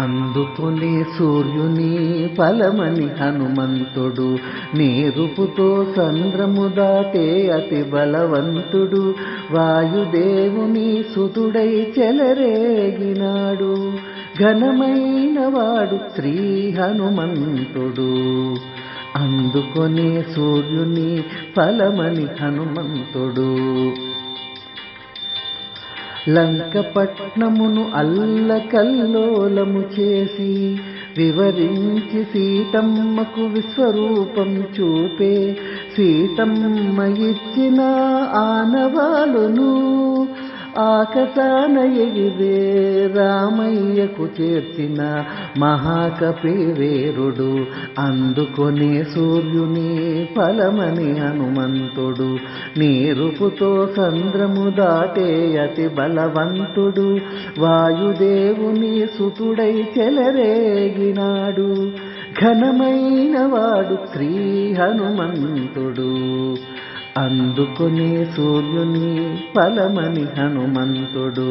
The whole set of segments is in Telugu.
అందుకుని సూర్యుని ఫలమని హనుమంతుడు, నీరుపుతో సంద్రము దాటే అతి బలవంతుడు, వాయుదేవుని సుతుడై చెలరేగినాడు, ఘనమైన వాడు శ్రీ హనుమంతుడు. అందుకొని సూర్యుని ఫలమని హనుమంతుడు, లంకపట్నమును అల్లకల్లోలము చేసి వివరించి సీతమ్మకు విశ్వరూపం చూపే, సీతమ్మ ఇచ్చిన ఆనవాలును ఆకాశాన ఎగిరే రామయ్యకు చేర్చిన మహాకపి వీరుడు. అందుకొని సూర్యుని ఫలమని హనుమంతుడు, నీరుపుతో సంద్రము దాటే అతి బలవంతుడు, వాయుదేవుని సుతుడై చెలరేగినాడు, ఘనమైన వాడు శ్రీ హనుమంతుడు. అందుకునే సూర్యుని ఫలమని హనుమంతుడు,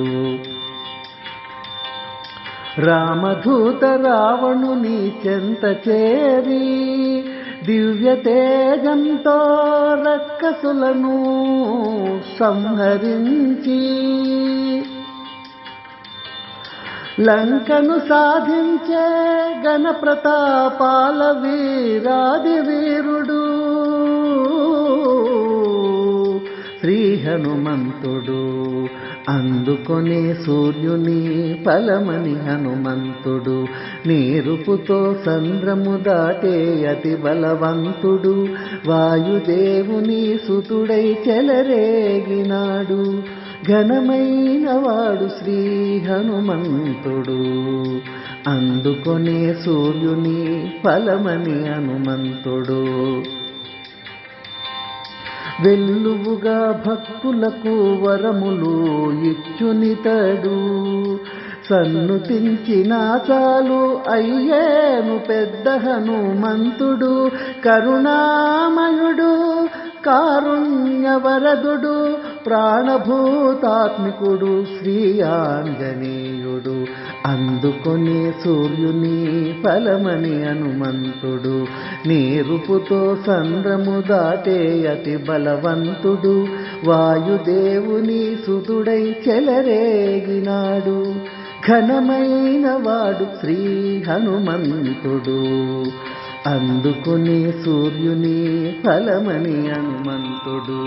రామదూత రావణుని చెంత చేరి దివ్య తేజంతో రక్కసులను సంహరించి లంకను సాధించే ఘన ప్రతాపాల వీరాది వీరుడు శ్రీ హనుమంతుడు. అందుకొని సూర్యుని ఫలమని హనుమంతుడు, నీరుపుతో సంద్రము దాటే అతి బలవంతుడు, వాయుదేవుని సుతుడై చెలరేగినాడు, ఘనమైన వాడు శ్రీ హనుమంతుడు. అందుకొని సూర్యుని ఫలమని హనుమంతుడు, వెల్లువుగా భక్తులకు వరములు ఇచ్చునితడు, సన్నుతించిన చాలు అయ్యేను పెద్ద హనుమంతుడు, కరుణామయుడు కారుణ్యవరదుడు, ప్రాణభూతాత్మికుడు శ్రీ ఆంజనేయుడు. అందుకొని సూర్యుని ఫలమని హనుమంతుడు, నీరుపుతో సంద్రము దాటే అతి బలవంతుడు, వాయుదేవుని సుతుడై చెలరేగినాడు, ఘనమైన వాడు శ్రీ హనుమంతుడు. అందుకుని సూర్యుని ఫలమని హనుమంతుడు.